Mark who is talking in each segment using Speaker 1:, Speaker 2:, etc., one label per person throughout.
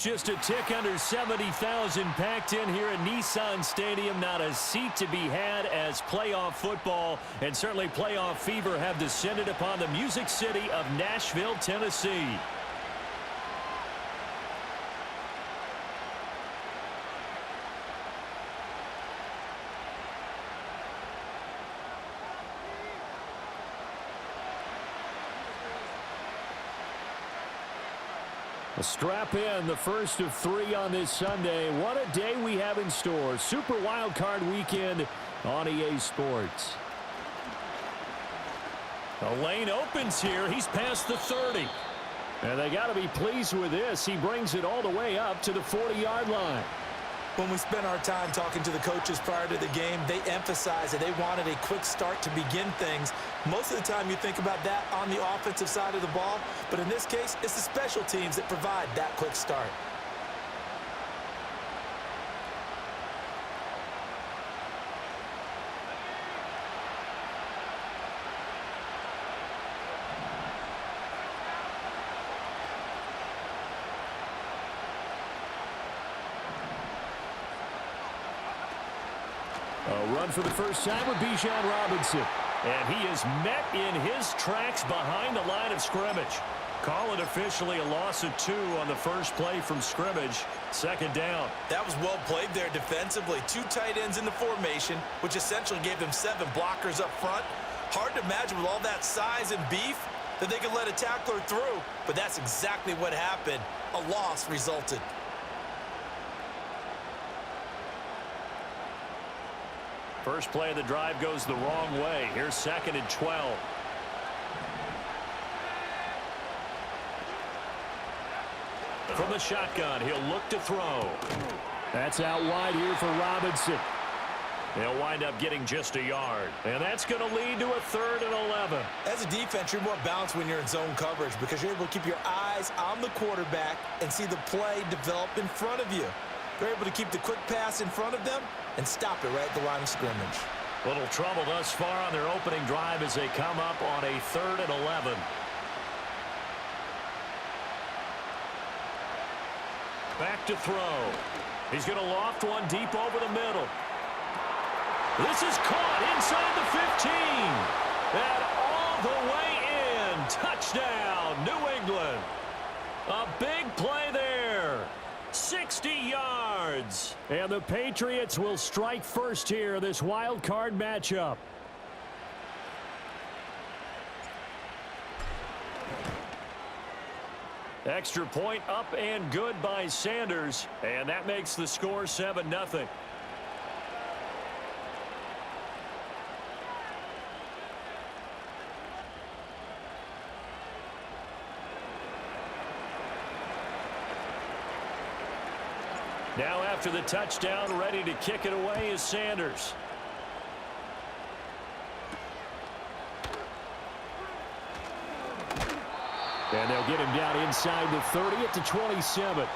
Speaker 1: Just a tick under 70,000 packed in here at Nissan Stadium. Not a seat to be had as playoff football and certainly playoff fever have descended upon the Music City of Nashville, Tennessee. Strap in, the first of 3 on this Sunday. What a day we have in store. Super Wildcard weekend on EA Sports. The lane opens here. He's past the 30. And they got to be pleased with this. He brings it all the way up to the 40-yard line.
Speaker 2: When we spent our time talking to the coaches prior to the game, they emphasized that they wanted a quick start to begin things. Most of the time you think about that on the offensive side of the ball, but in this case, it's the special teams that provide that quick start.
Speaker 1: A run for the first time with Bijan Robinson. And he is met in his tracks behind the line of scrimmage. Call it officially a loss of 2 on the first play from scrimmage. Second down.
Speaker 2: That was well played there defensively. 2 tight ends in the formation, which essentially gave them 7 blockers up front. Hard to imagine with all that size and beef that they could let a tackler through, but that's exactly what happened. A loss resulted.
Speaker 1: First play of the drive goes the wrong way. Here's 2nd and 12. From the shotgun, he'll look to throw. That's out wide here for Robinson. They'll wind up getting just a yard. And that's going to lead to a 3rd and 11.
Speaker 2: As a defense, you're more balanced when you're in zone coverage because you're able to keep your eyes on the quarterback and see the play develop in front of you. They're able to keep the quick pass in front of them and stop it right at the line of scrimmage.
Speaker 1: Little trouble thus far on their opening drive as they come up on a 3rd and 11. Back to throw. He's going to loft one deep over the middle. This is caught inside the 15. And all the way in. Touchdown, New England. A big play there. 60 yards. And the Patriots will strike first here, this wild card matchup. Extra point up and good by Sanders. And that makes the score 7-0. Now after the touchdown, ready to kick it away is Sanders. And they'll get him down inside the 30 at the 27.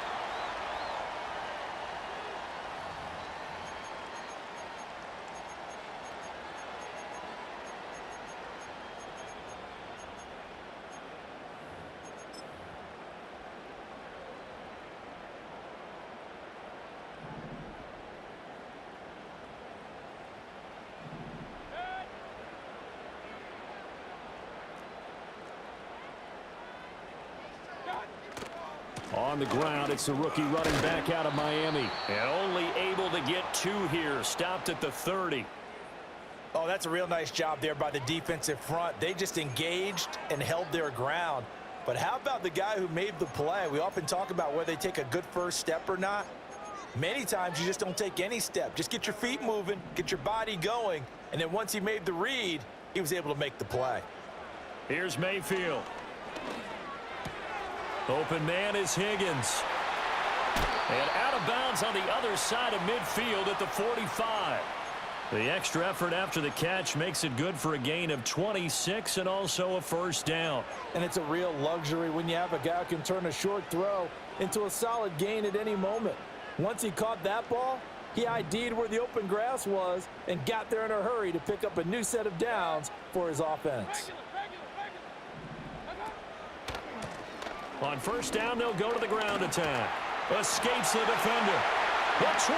Speaker 1: On the ground, it's the rookie running back out of Miami. And only able to get 2 here. Stopped at the 30.
Speaker 2: Oh, that's a real nice job there by the defensive front. They just engaged and held their ground. But how about the guy who made the play? We often talk about whether they take a good first step or not. Many times you just don't take any step. Just get your feet moving, get your body going, and then once he made the read, he was able to make the play.
Speaker 1: Here's Mayfield. Open man is Higgins. And out of bounds on the other side of midfield at the 45. The extra effort after the catch makes it good for a gain of 26 and also a first down.
Speaker 2: And it's a real luxury when you have a guy who can turn a short throw into a solid gain at any moment. Once he caught that ball, he ID'd where the open grass was and got there in a hurry to pick up a new set of downs for his offense.
Speaker 1: On first down, they'll go to the ground attack. Escapes the defender. The 20.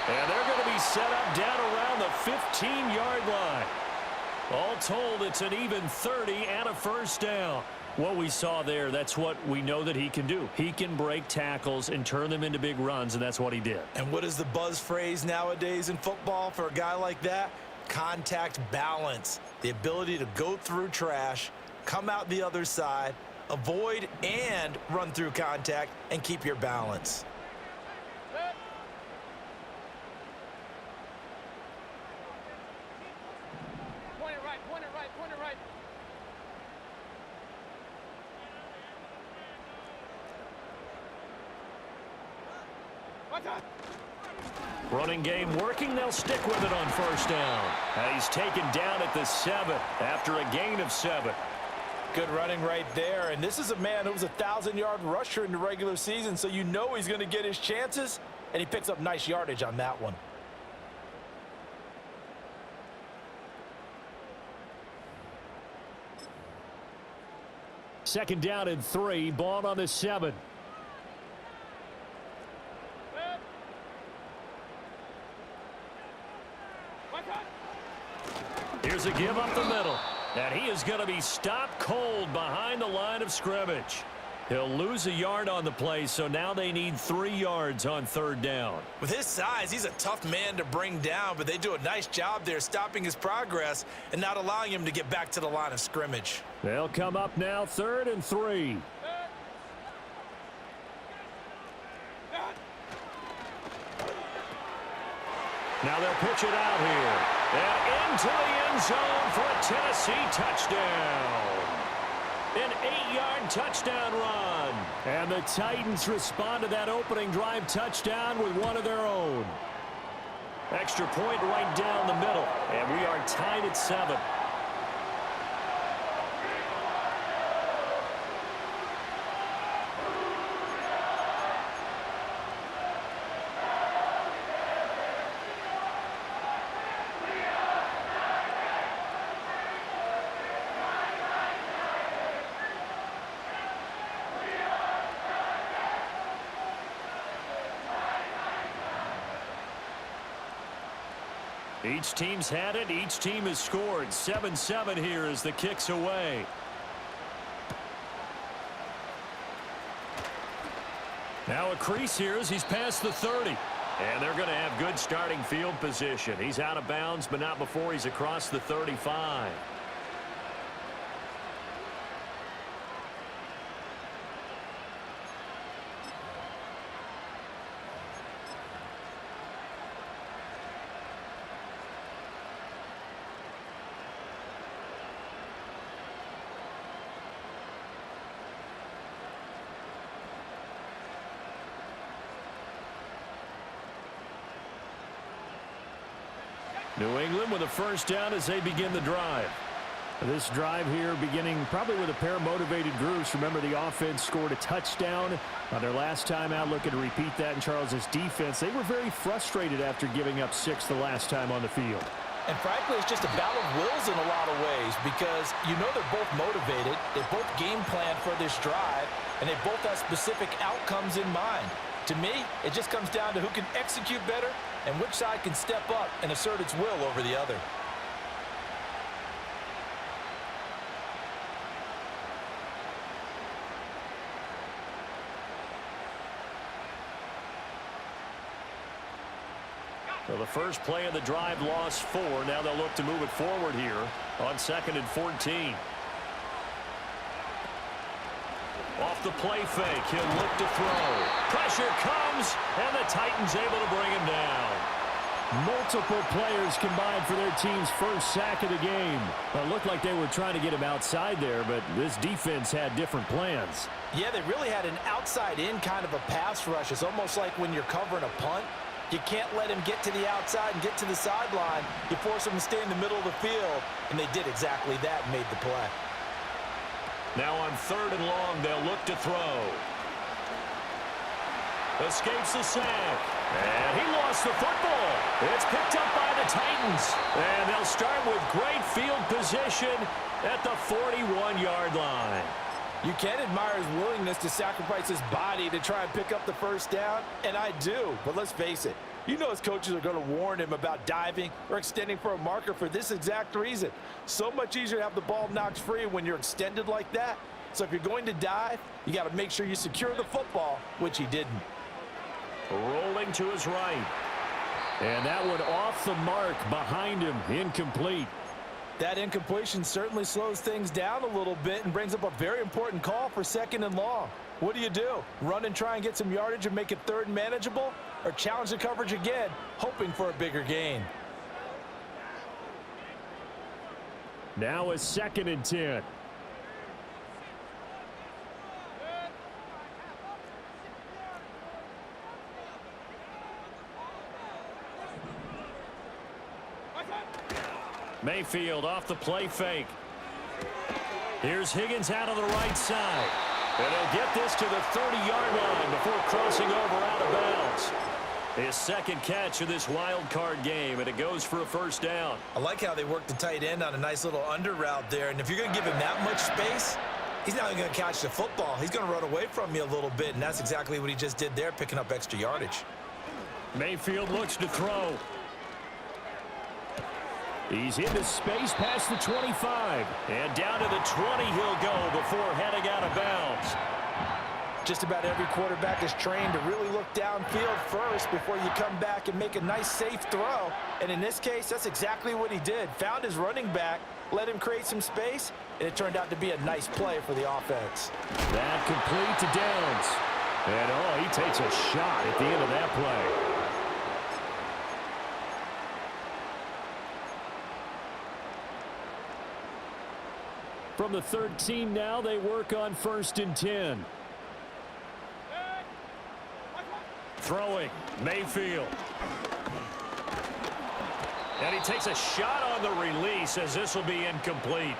Speaker 1: And they're going to be set up down around the 15-yard line. All told, it's an even 30 and a first down. What we saw there, that's what we know that he can do. He can break tackles and turn them into big runs, and that's what he did.
Speaker 2: And what is the buzz phrase nowadays in football for a guy like that? Contact balance. The ability to go through trash, come out the other side, avoid and run through contact, and keep your balance.
Speaker 3: Point it right, point it right, point it right.
Speaker 1: Running game working. They'll stick with it on first down. And he's taken down at the 7 after a gain of 7.
Speaker 2: Good running right there. And this is a man who was a 1,000-yard rusher in the regular season, so you know he's going to get his chances, and he picks up nice yardage on that one.
Speaker 1: Second down and 3. Ball on the 7. Here's a give up the middle. And he is going to be stopped cold behind the line of scrimmage. He'll lose a yard on the play, so now they need 3 yards on third down.
Speaker 2: With his size, he's a tough man to bring down, but they do a nice job there stopping his progress and not allowing him to get back to the line of scrimmage.
Speaker 1: They'll come up now, 3rd and 3. Now they'll pitch it out here. And into the end zone for a Tennessee touchdown. An 8-yard touchdown run. And the Titans respond to that opening drive touchdown with one of their own. Extra point right down the middle. And we are tied at 7. Each team's had it. Each team has scored. 7-7 here as the kick's away. Now a crease here as he's past the 30. And they're going to have good starting field position. He's out of bounds, but not before he's across the 35. New England with a first down as they begin the drive. This drive here beginning probably with a pair of motivated groups. Remember, the offense scored a touchdown on their last time out. Looking to repeat that in Charles's defense. They were very frustrated after giving up 6 the last time on the field.
Speaker 2: And frankly, it's just a battle of wills in a lot of ways because you know they're both motivated. They both game plan for this drive, and they both have specific outcomes in mind. To me, it just comes down to who can execute better and which side can step up and assert its will over the other.
Speaker 1: So the first play of the drive lost 4. Now they'll look to move it forward here on 2nd and 14. Off the play fake, he'll look to throw. Pressure comes, and the Titans able to bring him down. Multiple players combined for their team's first sack of the game. It looked like they were trying to get him outside there, but this defense had different plans.
Speaker 2: Yeah, they really had an outside-in kind of a pass rush. It's almost like when you're covering a punt. You can't let him get to the outside and get to the sideline. You force him to stay in the middle of the field, and they did exactly that and made the play.
Speaker 1: Now on 3rd and long, they'll look to throw. Escapes the sack. And he lost the football. It's picked up by the Titans. And they'll start with great field position at the 41-yard line.
Speaker 2: You can admire his willingness to sacrifice his body to try and pick up the first down, and I do. But let's face it, you know his coaches are going to warn him about diving or extending for a marker for this exact reason. So much easier to have the ball knocked free when you're extended like that. So if you're going to dive, you got to make sure you secure the football, which he didn't.
Speaker 1: Rolling to his right. And that one off the mark behind him, incomplete.
Speaker 2: That incompletion certainly slows things down a little bit and brings up a very important call for 2nd and long. What do? Run and try and get some yardage and make it 3rd and manageable? Or challenge the coverage again, hoping for a bigger gain?
Speaker 1: Now a 2nd and 10. Mayfield off the play fake. Here's Higgins out of the right side. And he'll get this to the 30-yard line before crossing over out of bounds. His 2nd catch of this wild card game, and it goes for a 1st down.
Speaker 2: I like how they work the tight end on a nice little under route there. And if you're going to give him that much space, he's not going to catch the football. He's going to run away from you a little bit, and that's exactly what he just did there, picking up extra yardage.
Speaker 1: Mayfield looks to throw. He's into space past the 25. And down to the 20 he'll go before heading out of bounds.
Speaker 2: Just about every quarterback is trained to really look downfield first before you come back and make a nice, safe throw. And in this case, that's exactly what he did. Found his running back, let him create some space, and it turned out to be a nice play for the offense.
Speaker 1: That complete to Downs. And, he takes a shot at the end of that play. From the 13 now, they work on 1st and 10. Throwing, Mayfield. And he takes a shot on the release as this will be incomplete.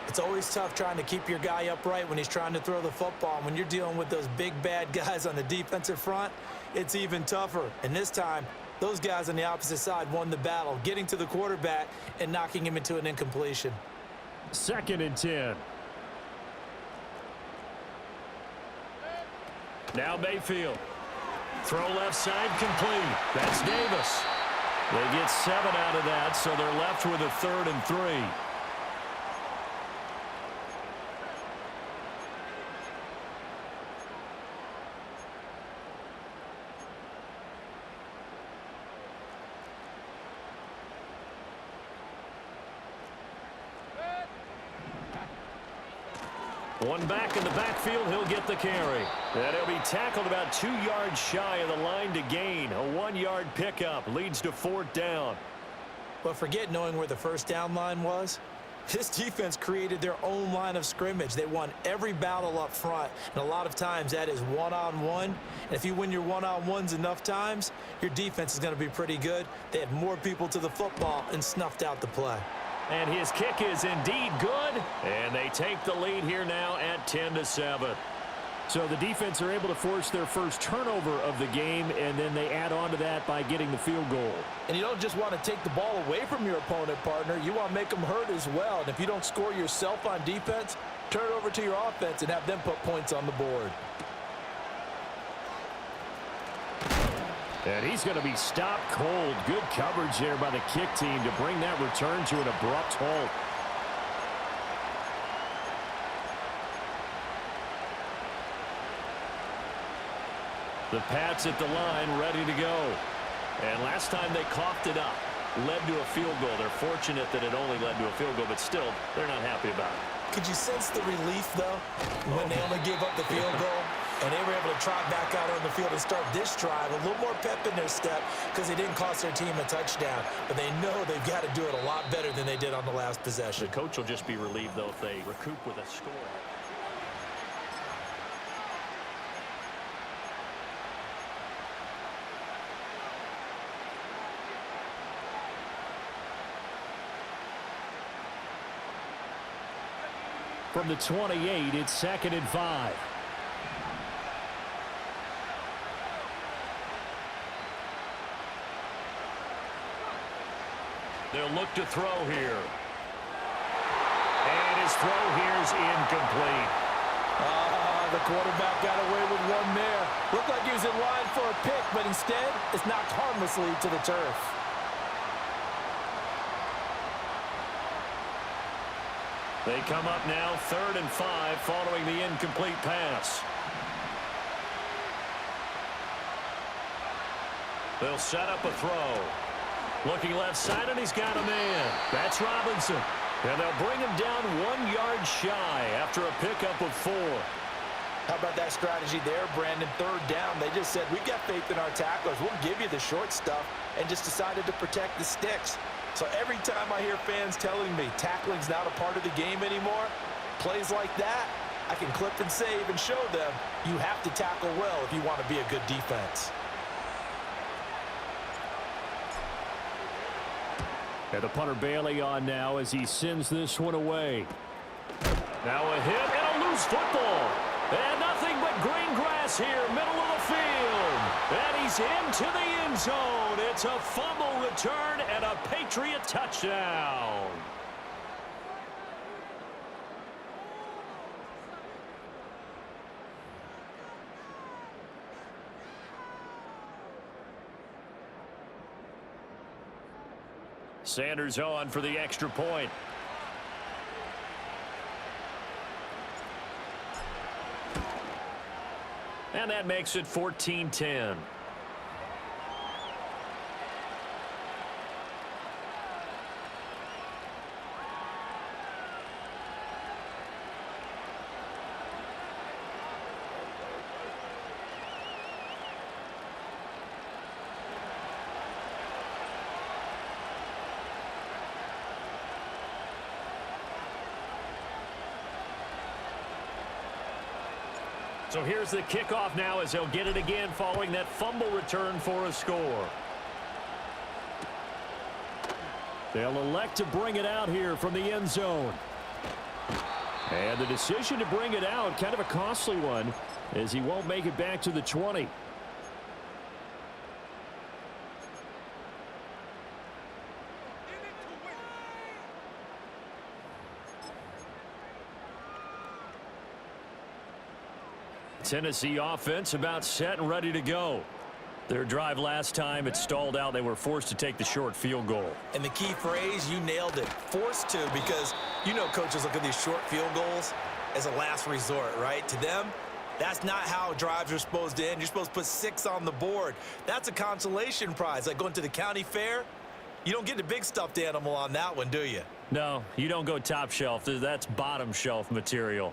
Speaker 2: It's always tough trying to keep your guy upright when he's trying to throw the football. When you're dealing with those big, bad guys on the defensive front, it's even tougher. And this time, those guys on the opposite side won the battle, getting to the quarterback and knocking him into an incompletion.
Speaker 1: 2nd and 10. Now Mayfield. Throw left side complete. That's Davis. They get 7 out of that, so they're left with a 3rd and 3. One back in the backfield, he'll get the carry. And he'll be tackled about 2 yards shy of the line to gain. A 1-yard pickup leads to 4th down.
Speaker 2: But forget knowing where the 1st down line was. This defense created their own line of scrimmage. They won every battle up front, and a lot of times that is one-on-one. And if you win your one-on-ones enough times, your defense is going to be pretty good. They had more people to the football and snuffed out the play.
Speaker 1: And his kick is indeed good. And they take the lead here now at 10-7. So the defense are able to force their first turnover of the game, and then they add on to that by getting the field goal.
Speaker 2: And you don't just want to take the ball away from your opponent, partner. You want to make them hurt as well. And if you don't score yourself on defense, turn it over to your offense and have them put points on the board.
Speaker 1: And he's going to be stopped cold. Good coverage there by the kick team to bring that return to an abrupt halt. The Pats at the line, ready to go. And last time they coughed it up, led to a field goal. They're fortunate that it only led to a field goal, but still, they're not happy about it.
Speaker 2: Could you sense the relief, though, when they only gave up the field goal? And they were able to trot back out on the field and start this drive. A little more pep in their step because they didn't cost their team a touchdown. But they know they've got to do it a lot better than they did on the last possession.
Speaker 1: The coach will just be relieved, though, if they recoup with a score. From the 28, it's 2nd and 5. They'll look to throw here. And his throw here is incomplete.
Speaker 2: The quarterback got away with one there. Looked like he was in line for a pick, but instead, it's knocked harmlessly to the turf.
Speaker 1: They come up now 3rd and 5 following the incomplete pass. They'll set up a throw. Looking left side, and he's got a man. That's Robinson. And they'll bring him down 1 yard shy after a pickup of 4.
Speaker 2: How about that strategy there, Brandon? 3rd down. They just said, we've got faith in our tacklers. We'll give you the short stuff, and just decided to protect the sticks. So every time I hear fans telling me tackling's not a part of the game anymore, plays like that, I can clip and save and show them you have to tackle well if you want to be a good defense.
Speaker 1: And the punter Bailey on now as he sends this one away. Now a hit and a loose football. And nothing but green grass here, middle of the field. And he's into the end zone. It's a fumble return and a Patriot touchdown. Sanders on for the extra point. And that makes it 14-10. So here's the kickoff now as they'll get it again following that fumble return for a score. They'll elect to bring it out here from the end zone. And the decision to bring it out, kind of a costly one, as he won't make it back to the 20. Tennessee offense about set and ready to go. Their drive last time, it stalled out. They were forced to take the short field goal.
Speaker 2: And the key phrase, you nailed it, forced to, because you know coaches look at these short field goals as a last resort, right? To them, that's not how drives are supposed to end. You're supposed to put 6 on the board. That's a consolation prize, like going to the county fair. You don't get the big stuffed animal on that one, do you?
Speaker 1: No, you don't go top shelf. That's bottom shelf material.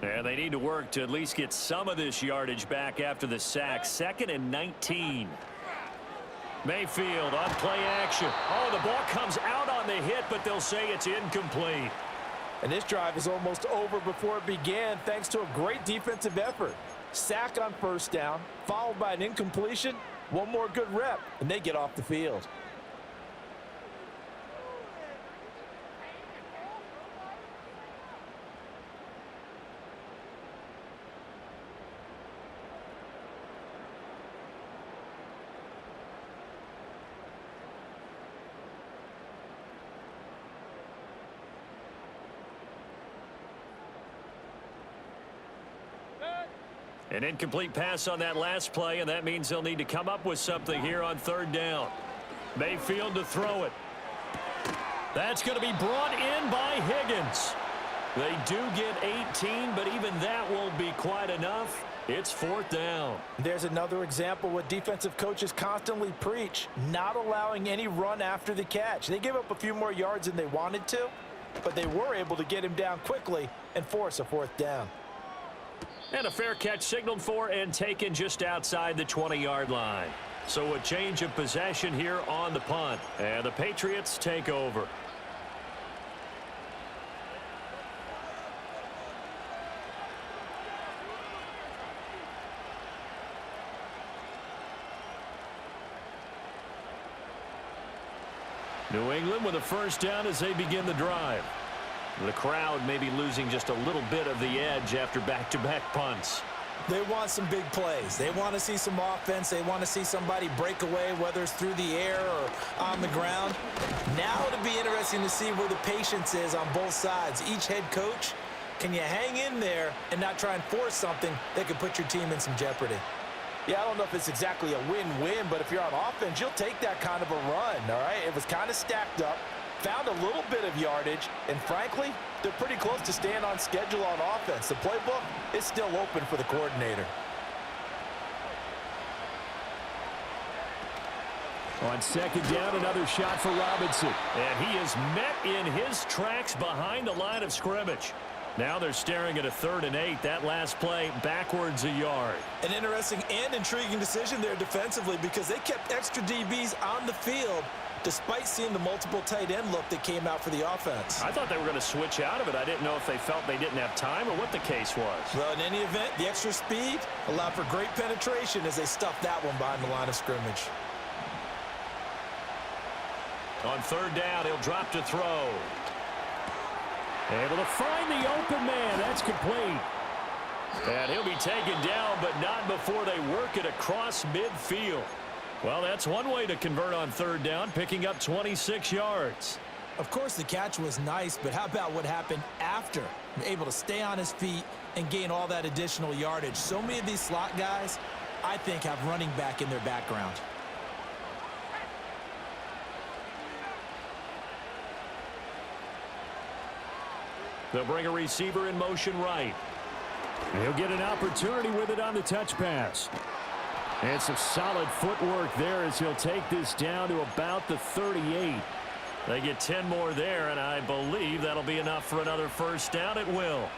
Speaker 1: And they need to work to at least get some of this yardage back after the sack. 2nd and 19. Mayfield on play action. Oh, the ball comes out on the hit, but they'll say it's incomplete.
Speaker 2: And this drive is almost over before it began thanks to a great defensive effort. Sack on 1st down, followed by an incompletion. One more good rep, and they get off the field.
Speaker 1: An incomplete pass on that last play, and that means they'll need to come up with something here on 3rd down. Mayfield to throw it. That's going to be brought in by Higgins. They do get 18, but even that won't be quite enough. It's 4th down.
Speaker 2: There's another example what defensive coaches constantly preach, not allowing any run after the catch. They gave up a few more yards than they wanted to, but they were able to get him down quickly and force a 4th down.
Speaker 1: And a fair catch signaled for and taken just outside the 20-yard line. So a change of possession here on the punt. And the Patriots take over. New England with a 1st down as they begin the drive. The crowd may be losing just a little bit of the edge after back-to-back punts.
Speaker 2: They want some big plays. They want to see some offense. They want to see somebody break away, whether it's through the air or on the ground. Now it'll be interesting to see where the patience is on both sides. Each head coach, can you hang in there and not try and force something that could put your team in some jeopardy?
Speaker 3: Yeah, I don't know if it's exactly a win-win, but if you're on offense, you'll take that kind of a run, all right? It was kind of stacked up, found a little bit of yardage, and frankly, they're pretty close to staying on schedule on offense. The playbook is still open for the coordinator.
Speaker 1: On second down, another shot for Robinson. And he is met in his tracks behind the line of scrimmage. Now they're staring at a 3rd and 8. That last play backwards a yard.
Speaker 2: An interesting and intriguing decision there defensively because they kept extra DBs on the field despite seeing the multiple tight end look that came out for the offense.
Speaker 1: I thought they were going to switch out of it. I didn't know if they felt they didn't have time or what the case was.
Speaker 2: Well, in any event, the extra speed allowed for great penetration as they stuffed that one behind the line of scrimmage.
Speaker 1: On 3rd down, he'll drop to throw. Able to find the open man. That's complete. And he'll be taken down, but not before they work it across midfield. Well, that's one way to convert on 3rd down, picking up 26 yards.
Speaker 2: Of course, the catch was nice, but how about what happened after? Able to stay on his feet and gain all that additional yardage. So many of these slot guys, I think, have running back in their background.
Speaker 1: They'll bring a receiver in motion right. He'll get an opportunity with it on the touch pass. And some solid footwork there as he'll take this down to about the 38. They get 10 more there, and I believe that'll be enough for another 1st down. It will.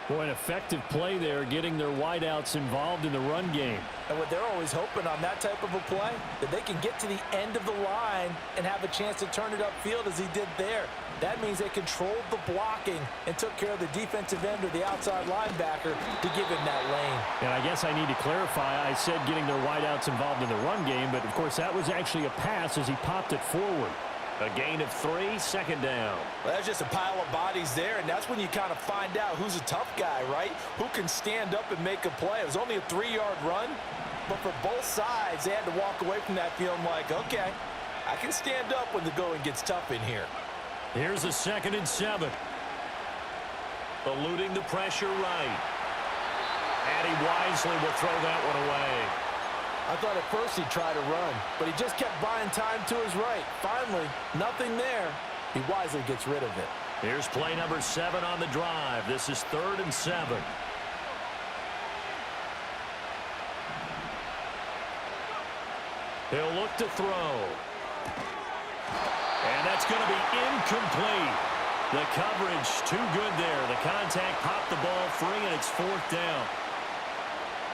Speaker 1: Boy, an effective play there, getting their wideouts involved in the run game.
Speaker 2: And what they're always hoping on that type of a play, that they can get to the end of the line and have a chance to turn it upfield as he did there. That means they controlled the blocking and took care of the defensive end or the outside linebacker to give him that lane.
Speaker 1: And I guess I need to clarify, I said getting their wideouts involved in the run game, but of course that was actually a pass as he popped it forward. A gain of 3, 2nd down.
Speaker 2: Well, that's just a pile of bodies there, and that's when you kind of find out who's a tough guy, right? Who can stand up and make a play. It was only a 3-yard run, but for both sides, they had to walk away from that feeling like, okay, I can stand up when the going gets tough in here.
Speaker 1: Here's a 2nd and 7. Eluding the pressure right. And he wisely will throw that one away.
Speaker 2: I thought at first he'd try to run, but he just kept buying time to his right. Finally, nothing there. He wisely gets rid of it.
Speaker 1: Here's play number 7 on the drive. This is 3rd and 7. He'll look to throw. And that's going to be incomplete. The coverage too good there. The contact popped the ball free, and it's 4th down.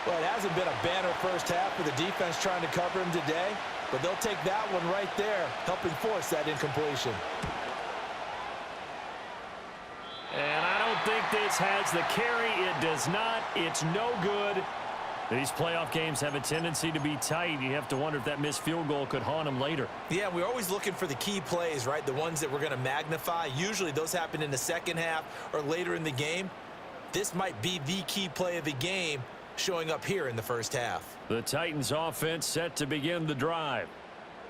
Speaker 2: Well, it hasn't been a banner first half for the defense trying to cover him today, but they'll take that one right there, helping force that incompletion.
Speaker 1: And I don't think this has the carry. It does not. It's no good. These playoff games have a tendency to be tight. You have to wonder if that missed field goal could haunt them later.
Speaker 2: Yeah, we're always looking for the key plays, right? The ones that we're going to magnify. Usually those happen in the second half or later in the game. This might be the key play of the game showing up here in the first half.
Speaker 1: The Titans offense set to begin the drive.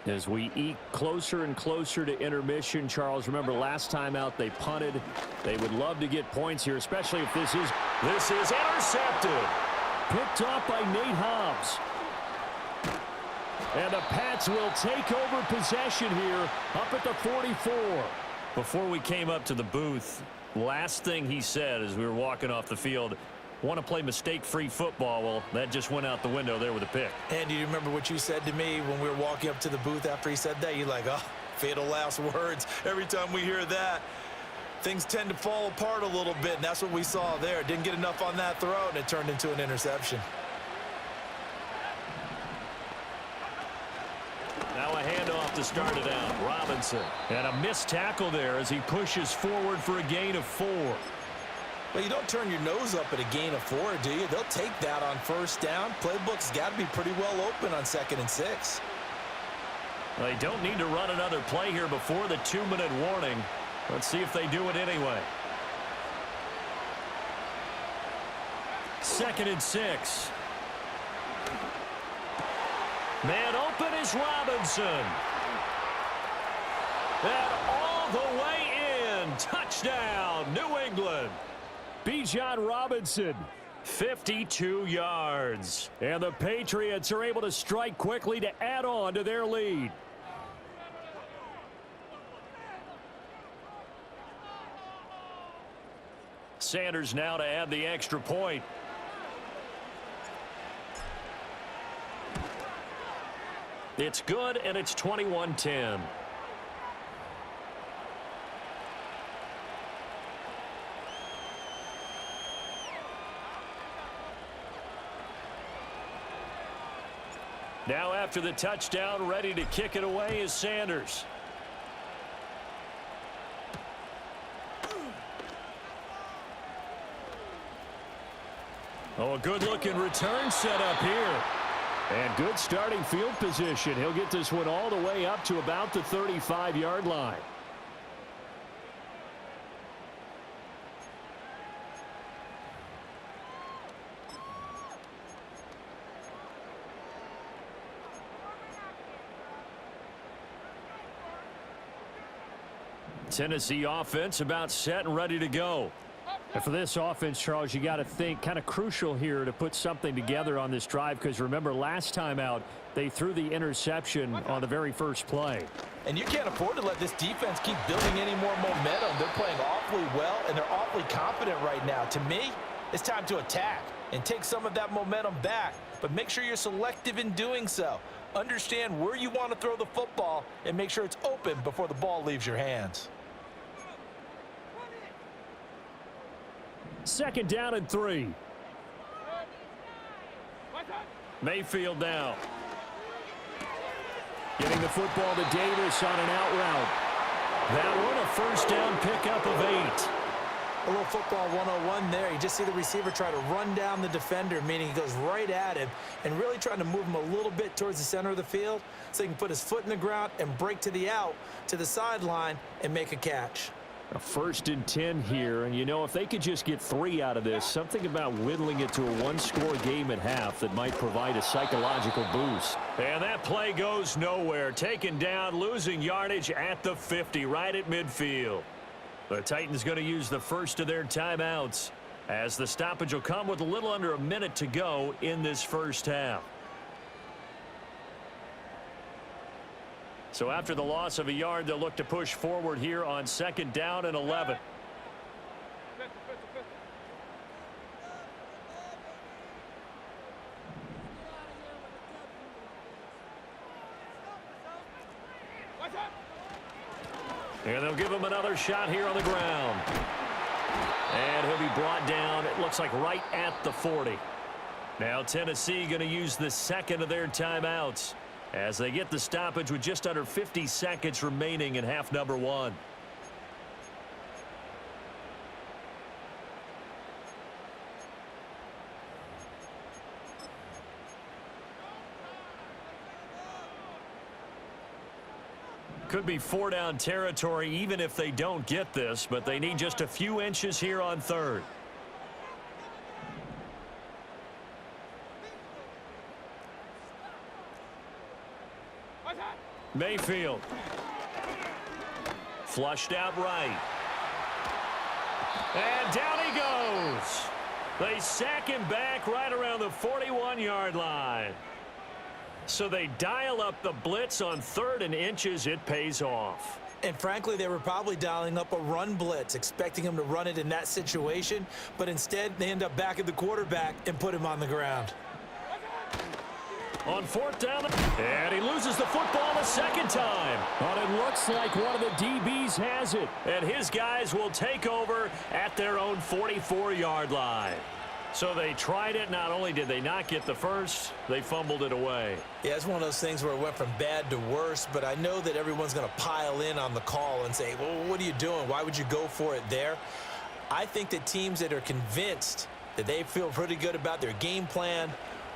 Speaker 1: As we eke closer and closer to intermission, Charles, remember last time out they punted. They would love to get points here, especially if this is intercepted. Picked off by Nate Hobbs. And the Pats will take over possession here up at the 44. Before we came up to the booth, last thing he said as we were walking off the field, want to play mistake-free football. Well, that just went out the window there with a pick.
Speaker 2: And do you remember what you said to me when we were walking up to the booth after he said that? You're like, oh, fatal last words. Every time we hear that, things tend to fall apart a little bit, and that's what we saw there. Didn't get enough on that throw, and it turned into an interception.
Speaker 1: Now a handoff to start it out. Robinson. And a missed tackle there as he pushes forward for a gain of 4.
Speaker 2: Well, you don't turn your nose up at a gain of 4, do you? They'll take that on first down. Playbook's got to be pretty well open on 2nd and 6.
Speaker 1: They don't need to run another play here before the 2-minute warning. Let's see if they do it anyway. 2nd and 6. Man open is Robinson. And all the way in. Touchdown, New England. Bijan Robinson, 52 yards. And the Patriots are able to strike quickly to add on to their lead. Sanders now to add the extra point. It's good, and it's 21-10. Now after the touchdown, ready to kick it away is Sanders. Oh, a good-looking return set up here. And good starting field position. He'll get this one all the way up to about the 35-yard line. Tennessee offense about set and ready to go. And for this offense, Charles, you got to think kind of crucial here to put something together on this drive, because remember last time out they threw the interception on the very first play.
Speaker 2: And you can't afford to let this defense keep building any more momentum. They're playing awfully well, and they're awfully confident right now. To me, it's time to attack and take some of that momentum back, but make sure you're selective in doing so. Understand where you want to throw the football and make sure it's open before the ball leaves your hands.
Speaker 1: 2nd down and 3. Mayfield now. Getting the football to Davis on an out route. That one a 1st down pickup of 8.
Speaker 2: A little football 101 there. You just see the receiver try to run down the defender, meaning he goes right at him and really trying to move him a little bit towards the center of the field so he can put his foot in the ground and break to the out, to the sideline, and make a catch.
Speaker 1: A 1st and 10 here, and you know, if they could just get 3 out of this, something about whittling it to a 1-score game at half that might provide a psychological boost. And that play goes nowhere. Taken down, losing yardage at the 50, right at midfield. The Titans going to use the first of their timeouts, as the stoppage will come with a little under a minute to go in this first half. So after the loss of a yard, they'll look to push forward here on 2nd down and 11. And they'll give him another shot here on the ground. And he'll be brought down, it looks like right at the 40. Now Tennessee going to use the 2nd of their timeouts as they get the stoppage with just under 50 seconds remaining in half number 1. Could be 4-down territory even if they don't get this, but they need just a few inches here on 3rd. Mayfield. Flushed out right. And down he goes. They sack him back right around the 41-yard line. So they dial up the blitz on 3rd and inches. It pays off.
Speaker 2: And frankly, they were probably dialing up a run blitz, expecting him to run it in that situation. But instead, they end up back at the quarterback and put him on the ground.
Speaker 1: On 4th down, and he loses the football the 2nd time. But it looks like one of the DBs has it. And his guys will take over at their own 44-yard line. So they tried it. Not only did they not get the first, they fumbled it away.
Speaker 2: Yeah, it's one of those things where it went from bad to worse, but I know that everyone's going to pile in on the call and say, well, what are you doing? Why would you go for it there? I think that teams that are convinced that they feel pretty good about their game plan,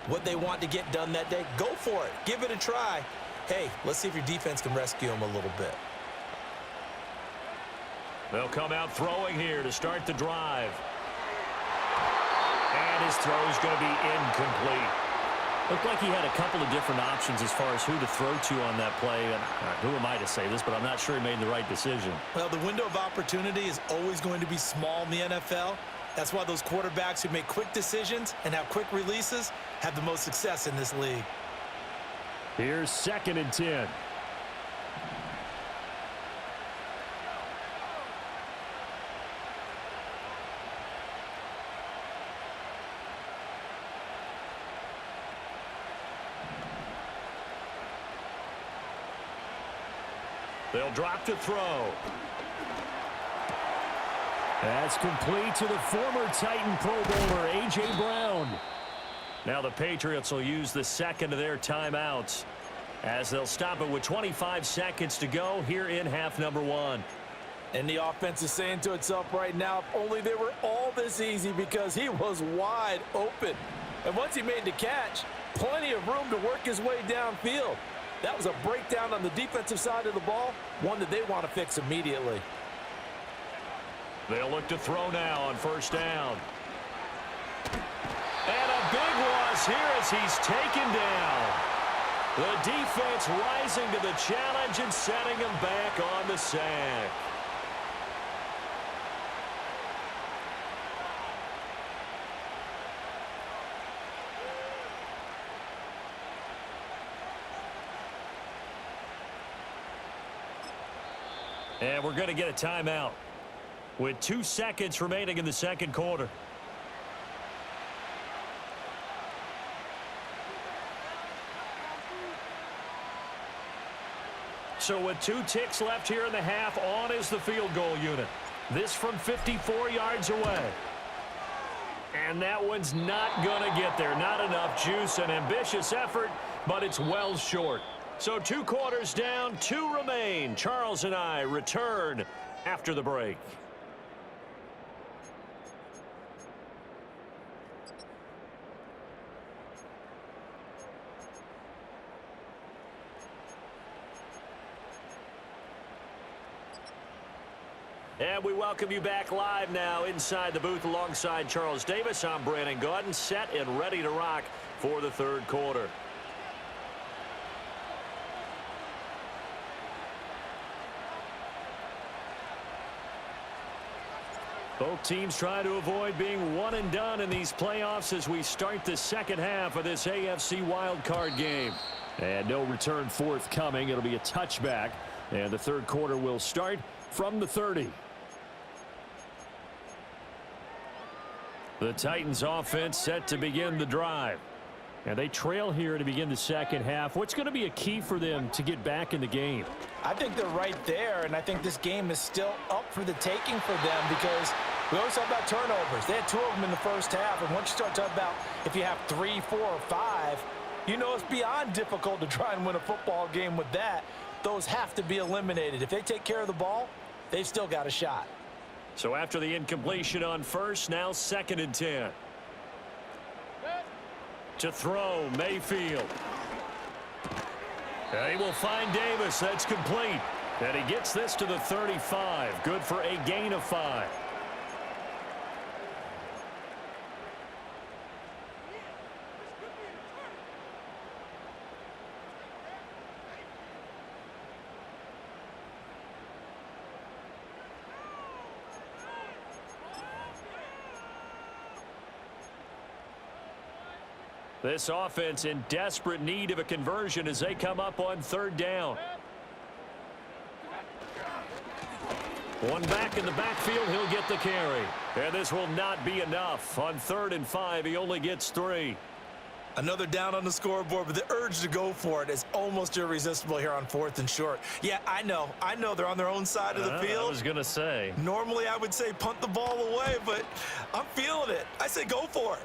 Speaker 2: what they want to get done that day, go for it. Give it a try. Hey, let's see if your defense can rescue them a little bit.
Speaker 1: They'll come out throwing here to start the drive. And his throw is going to be incomplete. Looked like he had a couple of different options as far as who to throw to on that play. And who am I to say this, but I'm not sure he made the right decision.
Speaker 2: Well, the window of opportunity is always going to be small in the NFL. That's why those quarterbacks who make quick decisions and have quick releases have the most success in this league.
Speaker 1: Here's 2nd and 10. They'll drop to throw. That's complete to the former Titan Pro Bowler, A.J. Brown. Now the Patriots will use the second of their timeouts as they'll stop it with 25 seconds to go here in half number 1.
Speaker 2: And the offense is saying to itself right now, if only they were all this easy, because he was wide open. And once he made the catch, plenty of room to work his way downfield. That was a breakdown on the defensive side of the ball, one that they want to fix immediately.
Speaker 1: They'll look to throw now on 1st down. And a big loss here as he's taken down. The defense rising to the challenge and setting him back on the sack. And we're going to get a timeout with 2 seconds remaining in the second quarter. So with 2 ticks left here in the half, on is the field goal unit. This from 54 yards away. And that one's not going to get there. Not enough juice. An ambitious effort, but it's well short. So 2 quarters down, 2 remain. Charles and I return after the break. And we welcome you back live now inside the booth alongside Charles Davis. I'm Brandon Gaudin, set and ready to rock for the third quarter. Both teams try to avoid being one and done in these playoffs as we start the second half of this AFC Wildcard game. And no return forthcoming. It'll be a touchback. And the third quarter will start from the 30. The Titans offense set to begin the drive. And they trail here to begin the second half. What's going to be a key for them to get back in the game?
Speaker 2: I think they're right there, and I think this game is still up for the taking for them, because we always talk about turnovers. They had 2 of them in the first half, and once you start talking about if you have 3, 4, or 5, you know it's beyond difficult to try and win a football game with that. Those have to be eliminated. If they take care of the ball, they've still got a shot.
Speaker 1: So after the incompletion on first, now 2nd and 10. To throw, Mayfield. And he will find Davis. That's complete. And he gets this to the 35. Good for a gain of 5. This offense in desperate need of a conversion as they come up on 3rd down. One back in the backfield, he'll get the carry. And this will not be enough. On 3rd and 5, he only gets 3.
Speaker 2: Another down on the scoreboard, but the urge to go for it is almost irresistible here on 4th and short. Yeah, I know they're on their own side of the field.
Speaker 1: I was going to say.
Speaker 2: Normally I would say punt the ball away, but I'm feeling it. I say go for it.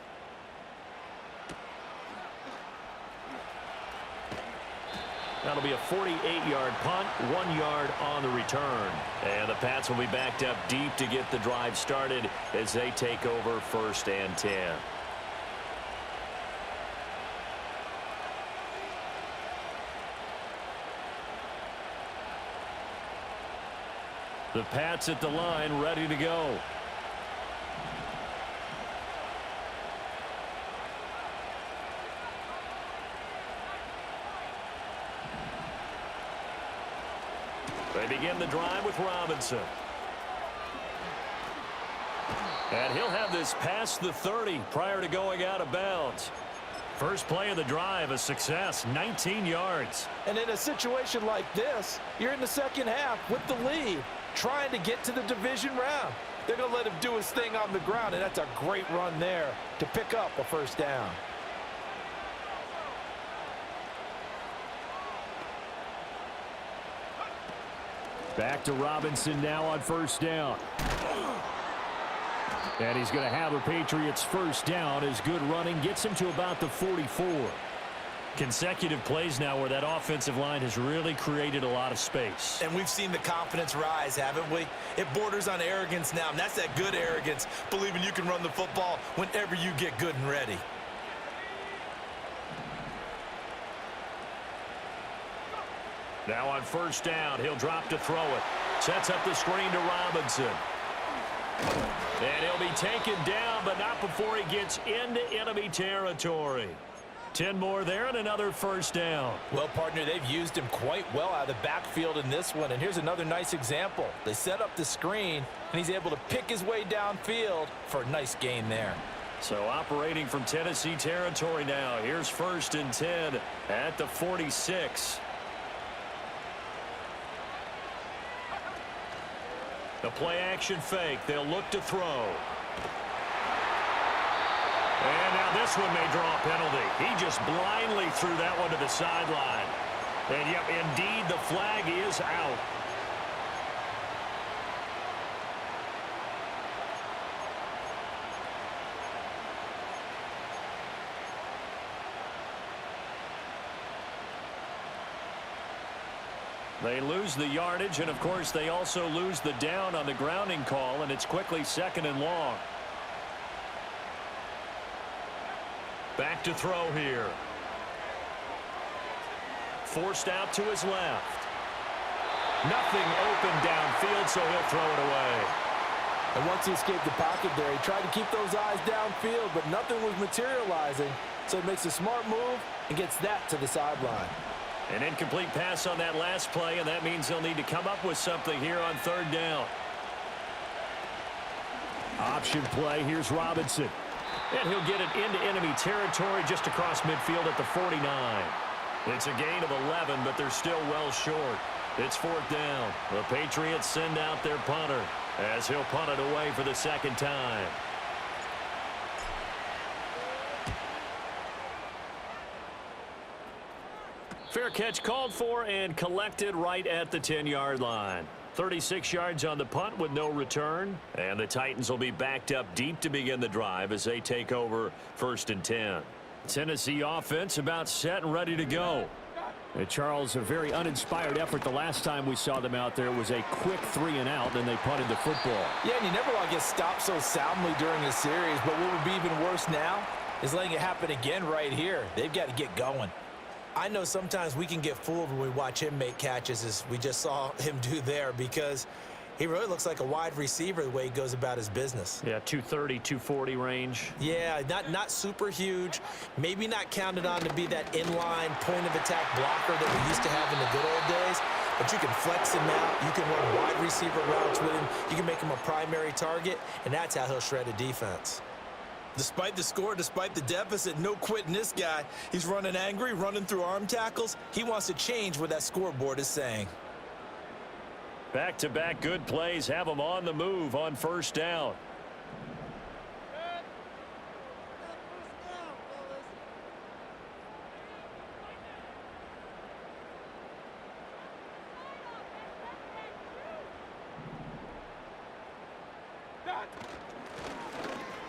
Speaker 1: That'll be a 48-yard punt, 1 yard on the return. And the Pats will be backed up deep to get the drive started as they take over 1st and 10. The Pats at the line, ready to go. They begin the drive with Robinson. And he'll have this past the 30 prior to going out of bounds. First play of the drive, a success, 19 yards.
Speaker 2: And in a situation like this, you're in the second half with the lead, trying to get to the division round. They're going to let him do his thing on the ground, and that's a great run there to pick up a first down.
Speaker 1: Back to Robinson now on first down. And he's going to have a Patriots first down as good running gets him to about the 44. Consecutive plays now where that offensive line has really created a lot of space.
Speaker 2: And we've seen the confidence rise, haven't we? It borders on arrogance now, and that's that good arrogance, believing you can run the football whenever you get good and ready.
Speaker 1: Now on first down, he'll drop to throw it. Sets up the screen to Robinson. And he'll be taken down, but not before he gets into enemy territory. 10 more there and another first down.
Speaker 2: Well, partner, they've used him quite well out of the backfield in this one. And here's another nice example. They set up the screen, and he's able to pick his way downfield for a nice gain there.
Speaker 1: So operating from Tennessee territory now. Here's first and 10 at the 46. The play action fake. They'll look to throw. And now this one may draw a penalty. He just blindly threw that one to the sideline. And yep, indeed, the flag is out. They lose the yardage, and of course they also lose the down on the grounding call, and it's quickly second and long. Back to throw here. Forced out to his left. Nothing open downfield, so he'll throw it away.
Speaker 2: And once he escaped the pocket there, he tried to keep those eyes downfield, but nothing was materializing. So he makes a smart move and gets that to the sideline.
Speaker 1: An incomplete pass on that last play, and that means they'll need to come up with something here on third down. Option play. Here's Robinson. And he'll get it into enemy territory just across midfield at the 49. It's a gain of 11, but they're still well short. It's fourth down. The Patriots send out their punter as he'll punt it away for the second time. Fair catch called for and collected right at the 10-yard line. 36 yards on the punt with no return. And the Titans will be backed up deep to begin the drive as they take over first and 10. Tennessee offense about set and ready to go. And Charles, a very uninspired effort the last time we saw them out there was a quick 3-and-out, then they punted the football.
Speaker 2: Yeah, and you never want to get stopped so soundly during the series, but what would be even worse now is letting it happen again right here. They've got to get going. I know sometimes we can get fooled when we watch him make catches as we just saw him do there because he really looks like a wide receiver the way he goes about his business.
Speaker 1: Yeah, 230, 240 range.
Speaker 2: Yeah, not super huge. Maybe not counted on to be that inline point-of-attack blocker that we used to have in the good old days. But you can flex him out. You can run wide receiver routes with him. You can make him a primary target, and that's how he'll shred a defense. Despite the score, despite the deficit, no quitting this guy. He's running angry, running through arm tackles. He wants to change what that scoreboard is saying.
Speaker 1: Back-to-back good plays have them on the move on first down.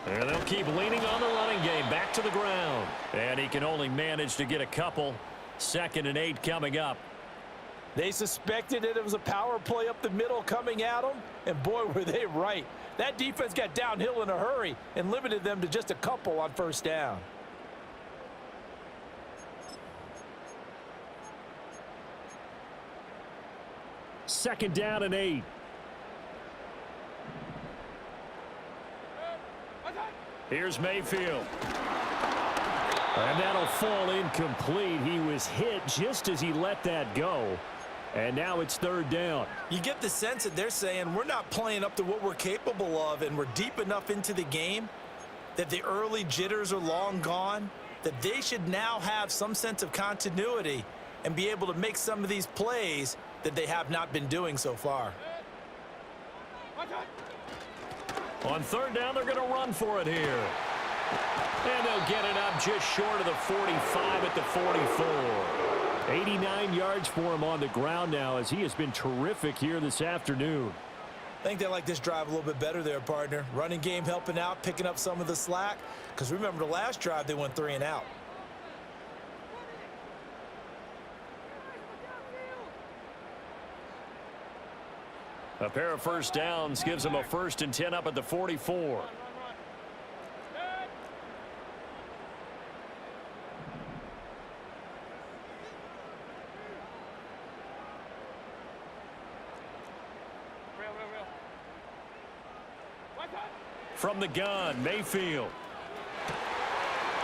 Speaker 1: And they'll keep leaning on the running game back to the ground. And he can only manage to get a couple. 2nd and 8 coming up.
Speaker 2: They suspected that it was a power play up the middle coming at them, and boy, were they right. That defense got downhill in a hurry and limited them to just a couple on first down.
Speaker 1: Second down and 8. Here's Mayfield. And that'll fall incomplete. He was hit just as he let that go. And now it's third down.
Speaker 2: You get the sense that they're saying we're not playing up to what we're capable of, and we're deep enough into the game that the early jitters are long gone, that they should now have some sense of continuity and be able to make some of these plays that they have not been doing so far.
Speaker 1: On third down, they're going to run for it here. And they'll get it up just short of the 45 at the 44. 89 yards for him on the ground now, as he has been terrific here this afternoon.
Speaker 2: I think they like this drive a little bit better there, partner. Running game helping out, picking up some of the slack. Because remember the last drive, they went 3 and out.
Speaker 1: A pair of first downs gives them a 1st and 10 up at the 44. From the gun, Mayfield.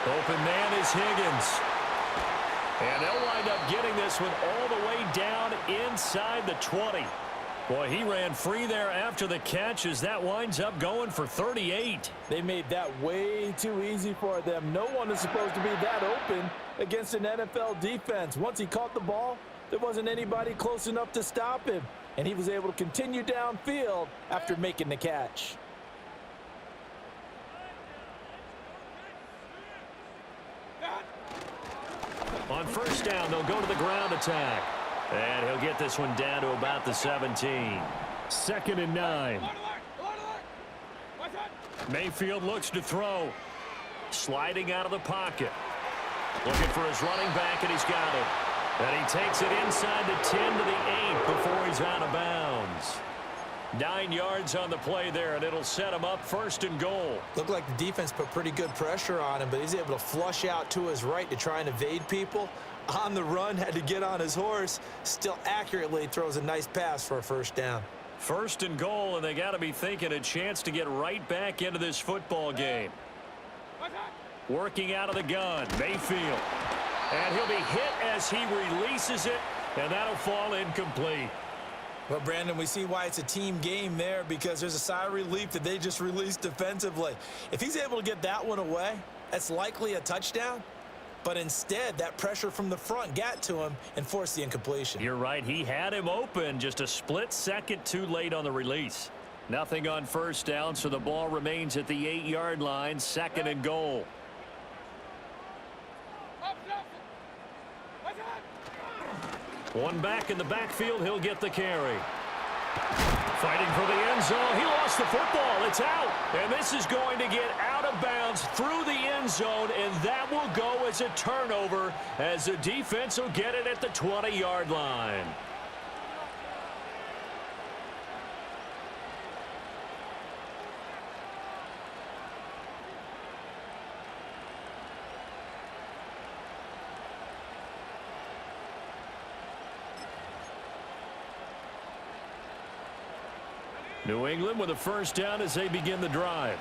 Speaker 1: Open man is Higgins. And they'll wind up getting this one all the way down inside the 20. Boy, he ran free there after the catch as that winds up going for 38.
Speaker 2: They made that way too easy for them. No one is supposed to be that open against an NFL defense. Once he caught the ball, there wasn't anybody close enough to stop him. And he was able to continue downfield after making the catch.
Speaker 1: On first down, they'll go to the ground attack. And he'll get this one down to about the 17. 2nd and 9. Mayfield looks to throw. Sliding out of the pocket. Looking for his running back, and he's got it. And he takes it inside the 10 to the 8 before he's out of bounds. 9 yards on the play there, and it'll set him up 1st and goal.
Speaker 2: Looked like the defense put pretty good pressure on him, but he's able to flush out to his right to try and evade people. On the run, had to get on his horse. Still accurately throws a nice pass for a 1st down.
Speaker 1: 1st and goal, and they got to be thinking a chance to get right back into this football game. Working out of the gun, Mayfield. And he'll be hit as he releases it, and that'll fall incomplete.
Speaker 2: Well, Brandon, we see why it's a team game there, because there's a sigh of relief that they just released defensively. If he's able to get that one away, that's likely a touchdown. But instead, that pressure from the front got to him and forced the incompletion.
Speaker 1: You're right. He had him open, just a split second too late on the release. Nothing on first down, so the ball remains at the 8-yard line, 2nd and goal. One back in the backfield, he'll get the carry. Fighting for the end zone. He lost the football. It's out. And this is going to get out of bounds through the end zone, and that will go as a turnover as the defense will get it at the 20-yard line. New England with a 1st down as they begin the drive.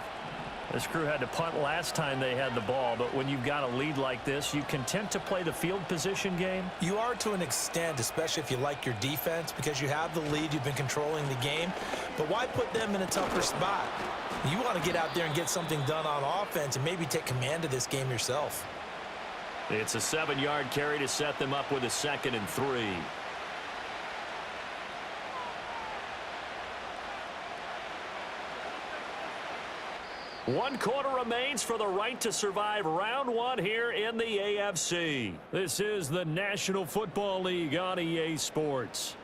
Speaker 1: This crew had to punt last time they had the ball, but when you've got a lead like this, you content to play the field position game?
Speaker 2: You are to an extent, especially if you like your defense, because you have the lead, you've been controlling the game. But why put them in a tougher spot? You want to get out there and get something done on offense and maybe take command of this game yourself.
Speaker 1: It's a 7-yard carry to set them up with a 2nd and 3. One quarter remains for the right to survive round 1 here in the AFC. This is the National Football League on EA Sports.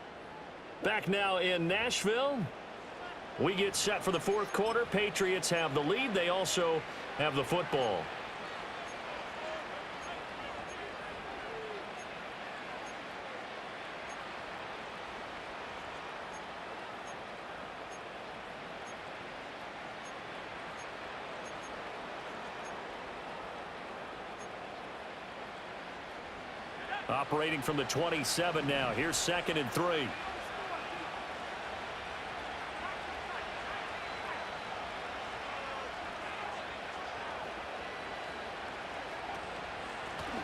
Speaker 1: Back now in Nashville. We get set for the 4th quarter. Patriots have the lead. They also have the football. Operating from the 27 now. Here's 2nd and 3.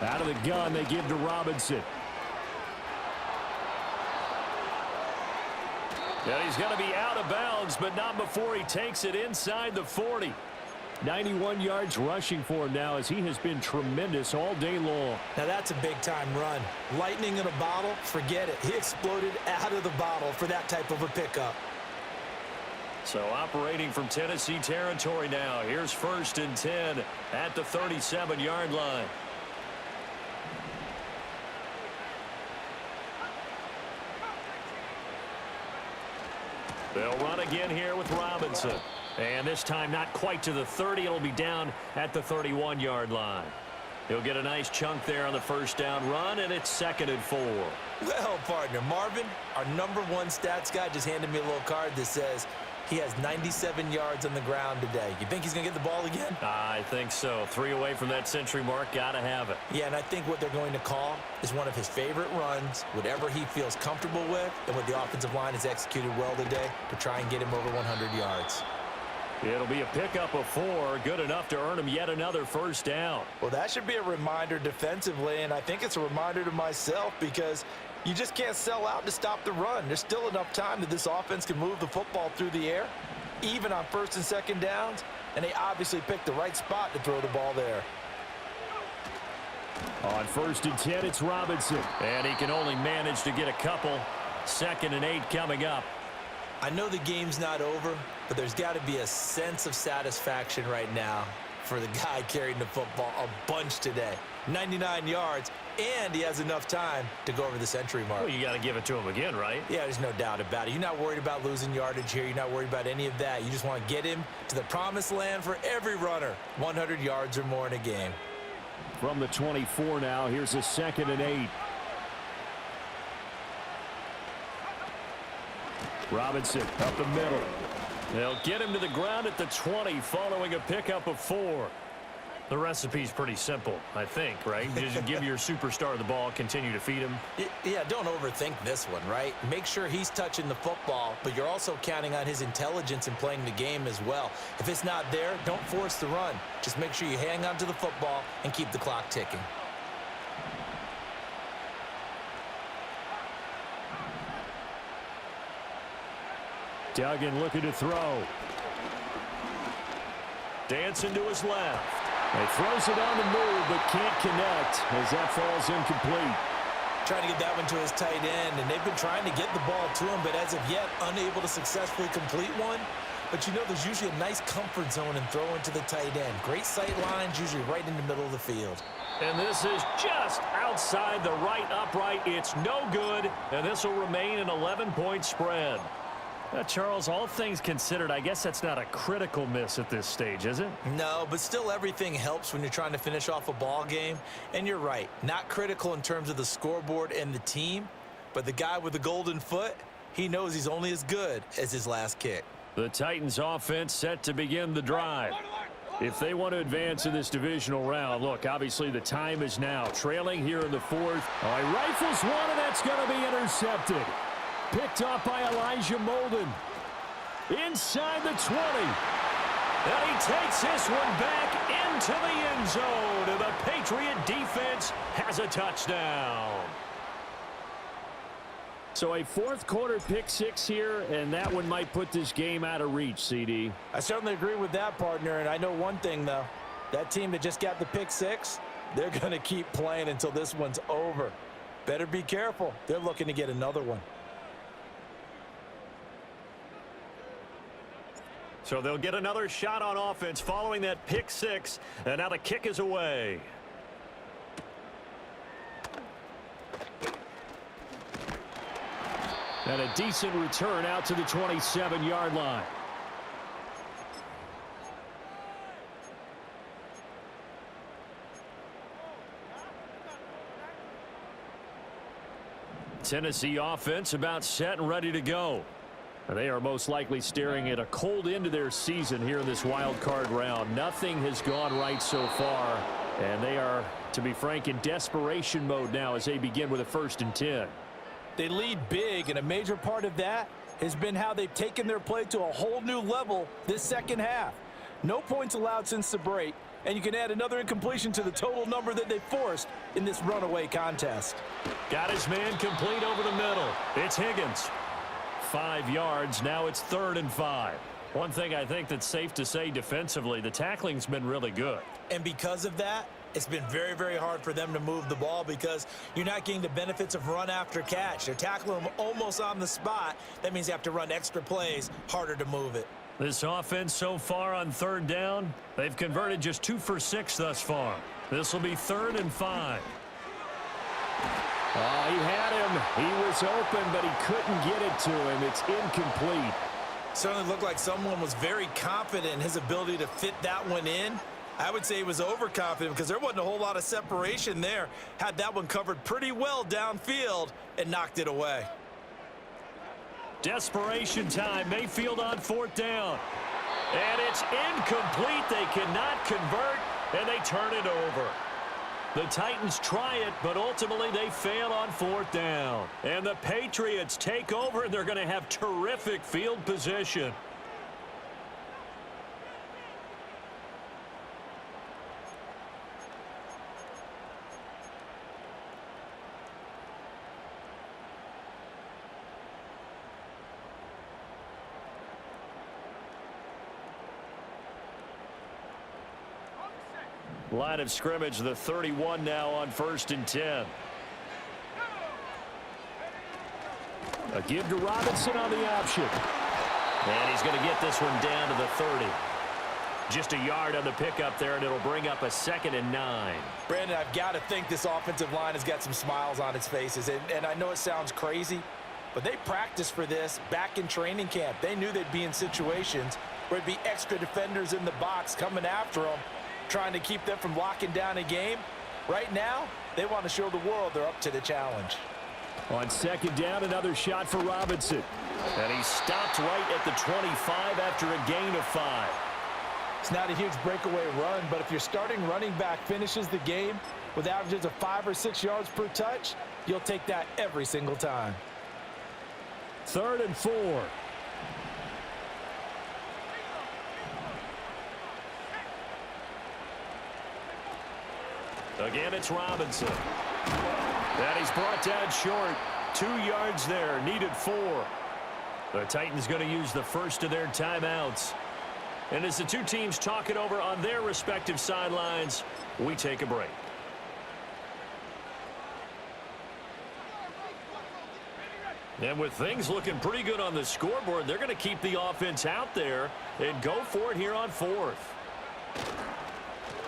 Speaker 1: Out of the gun, they give to Robinson. And he's going to be out of bounds, but not before he takes it inside the 40.
Speaker 4: 91 yards rushing for him now as he has been tremendous all day long.
Speaker 2: Now that's a big-time run. Lightning in a bottle, forget it. He exploded out of the bottle for that type of a pickup.
Speaker 1: So operating from Tennessee territory now. Here's 1st and 10 at the 37-yard line. They'll run again here with Robinson. And this time not quite to the 30. It'll be down at the 31-yard line. He'll get a nice chunk there on the 1st down run, and it's 2nd and 4.
Speaker 2: Well, partner, Marvin, our #1 stats guy, just handed me a little card that says he has 97 yards on the ground today. You think he's going to get the ball again?
Speaker 1: I think so. 3 away from that century mark. Got to have it.
Speaker 2: Yeah, and I think what they're going to call is one of his favorite runs, whatever he feels comfortable with, and what the offensive line has executed well today to try and get him over 100 yards.
Speaker 1: It'll be a pickup of 4, good enough to earn him yet another 1st down.
Speaker 2: Well, that should be a reminder defensively, and I think it's a reminder to myself because you just can't sell out to stop the run. There's still enough time that this offense can move the football through the air, even on 1st and 2nd downs, and they obviously picked the right spot to throw the ball there.
Speaker 4: On 1st and 10, it's Robinson.
Speaker 1: And he can only manage to get a couple. 2nd and 8 coming up.
Speaker 2: I know the game's not over, but there's got to be a sense of satisfaction right now for the guy carrying the football a bunch today. 99 yards, and he has enough time to go over the century mark.
Speaker 1: Well, you got to give it to him again, right?
Speaker 2: Yeah, there's no doubt about it. You're not worried about losing yardage here. You're not worried about any of that. You just want to get him to the promised land for every runner. 100 yards or more in a game.
Speaker 4: From the 24 now, here's a 2nd and 8. Robinson up the middle.
Speaker 1: They'll get him to the ground at the 20 following a pickup of 4. The recipe's pretty simple, I think, right? You just give your superstar the ball, continue to feed him.
Speaker 2: Yeah, don't overthink this one, right? Make sure he's touching the football, but you're also counting on his intelligence in playing the game as well. If it's not there, don't force the run. Just make sure you hang on to the football and keep the clock ticking.
Speaker 4: Duggan looking to throw.
Speaker 1: Dancing to his left.
Speaker 4: He throws it on the move, but can't connect as that falls incomplete.
Speaker 2: Trying to get that one to his tight end, and they've been trying to get the ball to him, but as of yet, unable to successfully complete one. But you know, there's usually a nice comfort zone in throwing to the tight end. Great sight lines, usually right in the middle of the field.
Speaker 1: And this is just outside the right upright. It's no good, and this will remain an 11-point spread. Charles, all things considered, I guess that's not a critical miss at this stage, is it?
Speaker 2: No, but still everything helps when you're trying to finish off a ball game. And you're right, not critical in terms of the scoreboard and the team, but the guy with the golden foot, he knows he's only as good as his last kick.
Speaker 1: The Titans offense set to begin the drive.
Speaker 4: If they want to advance in this divisional round, look, obviously the time is now. Trailing here in the 4th. Oh, he rifles one, and that's going to be intercepted. Picked up by Elijah Molden. Inside the 20.
Speaker 1: And he takes this one back into the end zone. And the Patriot defense has a touchdown.
Speaker 4: So a 4th quarter pick 6 here, and that one might put this game out of reach, CD.
Speaker 2: I certainly agree with that, partner. And I know one thing, though. That team that just got the pick 6, they're going to keep playing until this one's over. Better be careful. They're looking to get another one.
Speaker 1: So they'll get another shot on offense following that pick 6. And now the kick is away.
Speaker 4: And a decent return out to the 27-yard line.
Speaker 1: Tennessee offense about set and ready to go. They are most likely staring at a cold end to their season here in this wild card round. Nothing has gone right so far, and they are, to be frank, in desperation mode now as they begin with a 1st and 10.
Speaker 2: They lead big, and a major part of that has been how they've taken their play to a whole new level this second half. No points allowed since the break, and you can add another incompletion to the total number that they forced in this runaway contest.
Speaker 1: Got his man complete over the middle. It's Higgins.
Speaker 4: 5 yards. Now it's 3rd and 5. One thing I think that's safe to say defensively, the tackling's been really good.
Speaker 2: And because of that, it's been very, very hard for them to move the ball because you're not getting the benefits of run after catch. They're tackling them almost on the spot. That means you have to run extra plays, harder to move it.
Speaker 4: This offense so far on 3rd down, they've converted just 2 for 6 thus far. This will be 3rd and 5. Oh, he had him. He was open, but he couldn't get it to him. It's incomplete.
Speaker 2: Certainly looked like someone was very confident in his ability to fit that one in. I would say he was overconfident because there wasn't a whole lot of separation there. Had that one covered pretty well downfield and knocked it away.
Speaker 4: Desperation time. Mayfield on 4th down. And it's incomplete. They cannot convert, and they turn it over. The Titans try it, but ultimately they fail on 4th down. And the Patriots take over, and they're going to have terrific field position. Line of scrimmage, the 31 now on 1st and 10. A give to Robinson on the option. And he's going to get this one down to the 30. Just a yard on the pickup there, and it'll bring up a 2nd and 9.
Speaker 2: Brandon, I've got to think this offensive line has got some smiles on its faces. And I know it sounds crazy, but they practiced for this back in training camp. They knew they'd be in situations where it'd be extra defenders in the box coming after them, trying to keep them from locking down a game. Right now, they want to show the world they're up to the challenge.
Speaker 4: On 2nd down, another shot for Robinson. And he stopped right at the 25 after a gain of 5.
Speaker 2: It's not a huge breakaway run, but if your starting running back finishes the game with averages of 5 or 6 yards per touch, you'll take that every single time.
Speaker 4: 3rd and 4. Again, it's Robinson. And he's brought down short. 2 yards there, needed 4. The Titans going to use the first of their timeouts. And as the two teams talk it over on their respective sidelines, we take a break. And with things looking pretty good on the scoreboard, they're going to keep the offense out there and go for it here on 4th.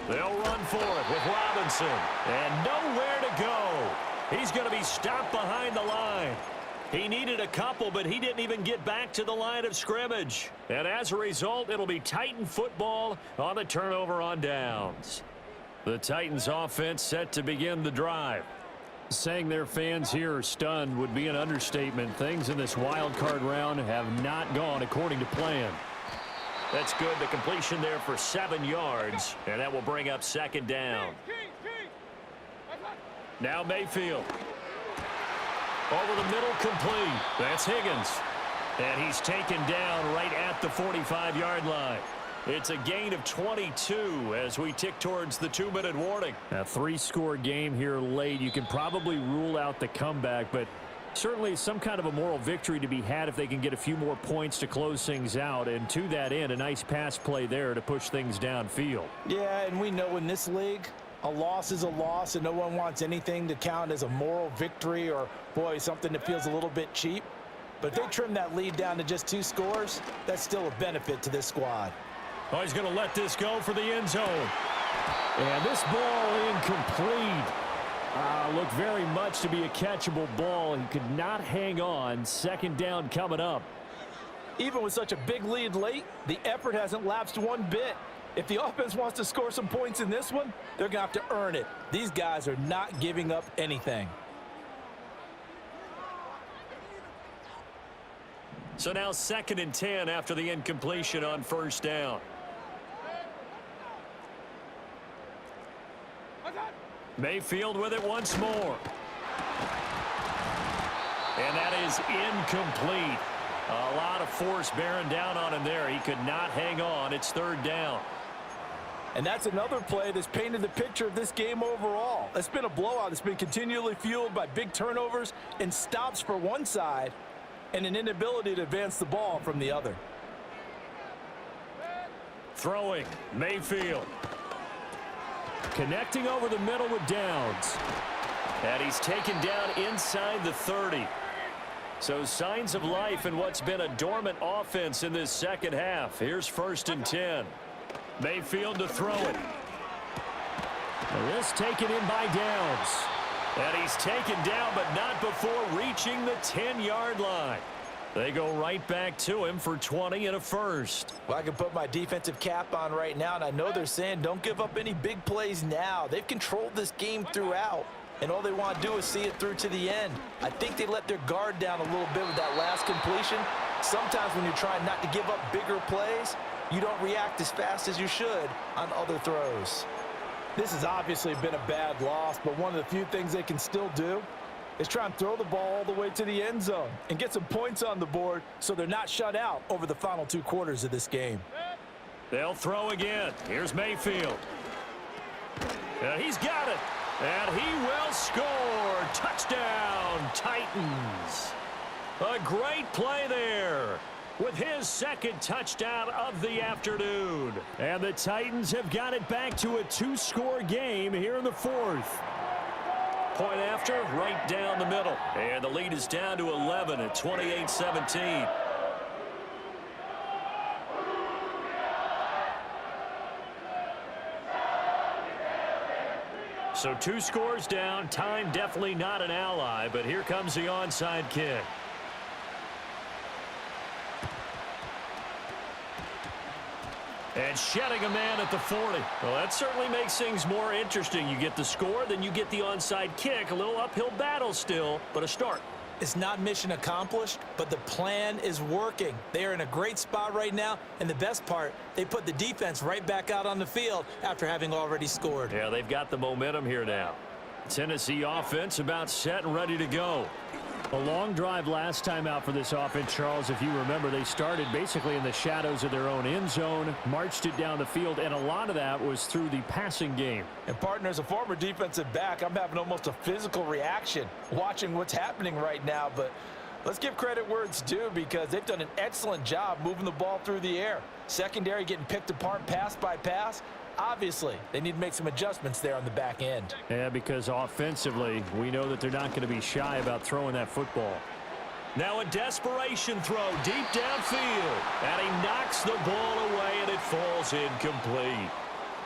Speaker 4: They'll run for it with Robinson. And nowhere to go. He's going to be stopped behind the line. He needed a couple, but he didn't even get back to the line of scrimmage. And as a result, it'll be Titan football on the turnover on downs. The Titans offense set to begin the drive. Saying their fans here are stunned would be an understatement. Things in this wild card round have not gone according to plan. That's good. The completion there for 7 yards, and that will bring up 2nd down. Now Mayfield. Over the middle, complete. That's Higgins. And he's taken down right at the 45-yard line. It's a gain of 22 as we tick towards the 2-minute warning. A 3-score game here late. You can probably rule out the comeback, but certainly some kind of a moral victory to be had if they can get a few more points to close things out. And to that end, a nice pass play there to push things downfield.
Speaker 2: Yeah, and we know in this league, a loss is a loss, and no one wants anything to count as a moral victory or, boy, something that feels a little bit cheap. But if they trim that lead down to just 2 scores, that's still a benefit to this squad.
Speaker 4: Oh, he's going to let this go for the end zone. And this ball incomplete. Looked very much to be a catchable ball. He could not hang on. 2nd down coming up.
Speaker 2: Even with such a big lead late, the effort hasn't lapsed one bit. If the offense wants to score some points in this one, they're going to have to earn it. These guys are not giving up anything.
Speaker 4: So now 2nd and 10 after the incompletion on 1st down. Mayfield with it once more. And that is incomplete. A lot of force bearing down on him there. He could not hang on. It's 3rd down.
Speaker 2: And that's another play that's painted the picture of this game overall. It's been a blowout. It's been continually fueled by big turnovers and stops for one side and an inability to advance the ball from the other.
Speaker 4: Throwing, Mayfield. Connecting over the middle with Downs.
Speaker 1: And he's taken down inside the 30. So signs of life in what's been a dormant offense in this second half. Here's 1st and 10.
Speaker 4: Mayfield to throw it. And this taken in by Downs.
Speaker 1: And he's taken down, but not before reaching the 10-yard line. They go right back to him for 20 and a first.
Speaker 2: Well, I can put my defensive cap on right now, and I know they're saying don't give up any big plays now. They've controlled this game throughout, and all they want to do is see it through to the end. I think they let their guard down a little bit with that last completion. Sometimes when you're trying not to give up bigger plays, you don't react as fast as you should on other throws. This has obviously been a bad loss, but one of the few things they can still do is try and throw the ball all the way to the end zone and get some points on the board so they're not shut out over the final 2 quarters of this game.
Speaker 1: They'll throw again. Here's Mayfield. And he's got it. And he will score. Touchdown, Titans. A great play there with his 2nd touchdown of the afternoon.
Speaker 4: And the Titans have got it back to a 2-score game here in the 4th.
Speaker 1: Point after, right down the middle. And the lead is down to 11 at 28-17. So 2 scores down. Time definitely not an ally, but here comes the onside kick. And shedding a man at the 40. Well, that certainly makes things more interesting. You get the score, then you get the onside kick. A little uphill battle still, but a start.
Speaker 2: It's not mission accomplished, but the plan is working. They are in a great spot right now, and the best part, they put the defense right back out on the field after having already scored.
Speaker 1: Yeah, they've got the momentum here now. Tennessee offense about set and ready to go.
Speaker 4: A long drive last time out for this offense, Charles. If you remember, they started basically in the shadows of their own end zone, marched it down the field, and a lot of that was through the passing game.
Speaker 2: And partner, as a former defensive back, I'm having almost a physical reaction watching what's happening right now. But let's give credit where it's due because they've done an excellent job moving the ball through the air. Secondary getting picked apart pass by pass. Obviously, they need to make some adjustments there on the back end.
Speaker 4: Yeah, because offensively, we know that they're not going to be shy about throwing that football.
Speaker 1: Now a desperation throw deep downfield. And he knocks the ball away, and it falls incomplete.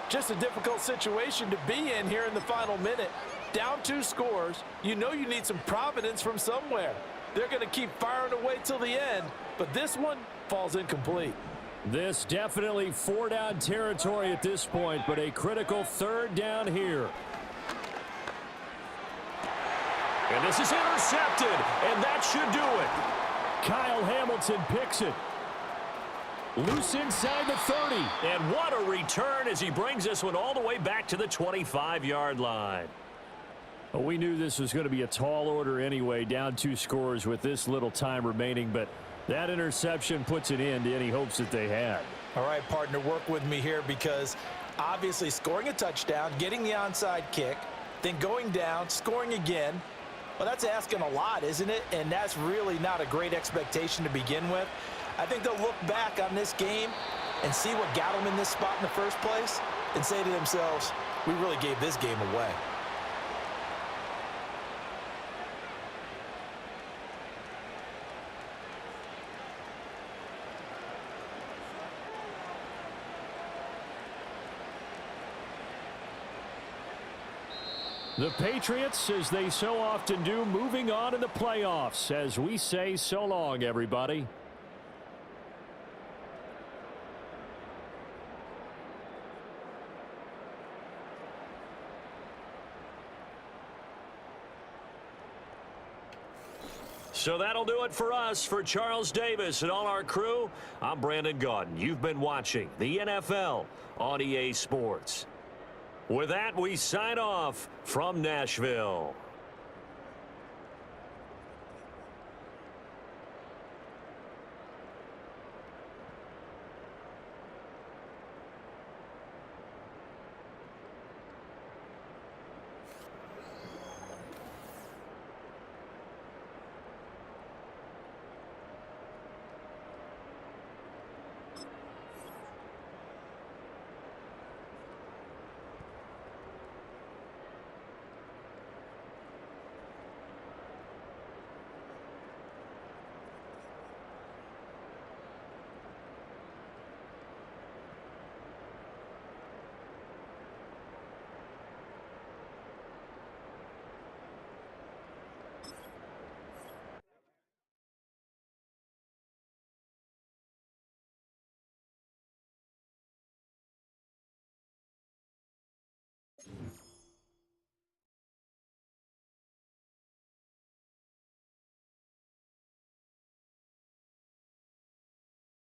Speaker 2: Just a difficult situation to be in here in the final minute. Down 2 scores, you know you need some providence from somewhere. They're going to keep firing away till the end, but this one falls incomplete.
Speaker 4: This definitely 4-down territory at this point, but a critical 3rd down here.
Speaker 1: And this is intercepted, and that should do it.
Speaker 4: Kyle Hamilton picks it. Loose inside the 30.
Speaker 1: And what a return as he brings this one all the way back to the 25-yard line.
Speaker 4: Well, we knew this was going to be a tall order anyway, down 2 scores with this little time remaining, but that interception puts an end to any hopes that they had.
Speaker 2: All right, partner, work with me here because obviously scoring a touchdown, getting the onside kick, then going down, scoring again, well, that's asking a lot, isn't it? And that's really not a great expectation to begin with. I think they'll look back on this game and see what got them in this spot in the first place and say to themselves, we really gave this game away.
Speaker 4: The Patriots, as they so often do, moving on in the playoffs as we say so long, everybody.
Speaker 1: So that'll do it for us. For Charles Davis and all our crew, I'm Brandon Gaudin. You've been watching the NFL on EA Sports. With that, we sign off from Nashville.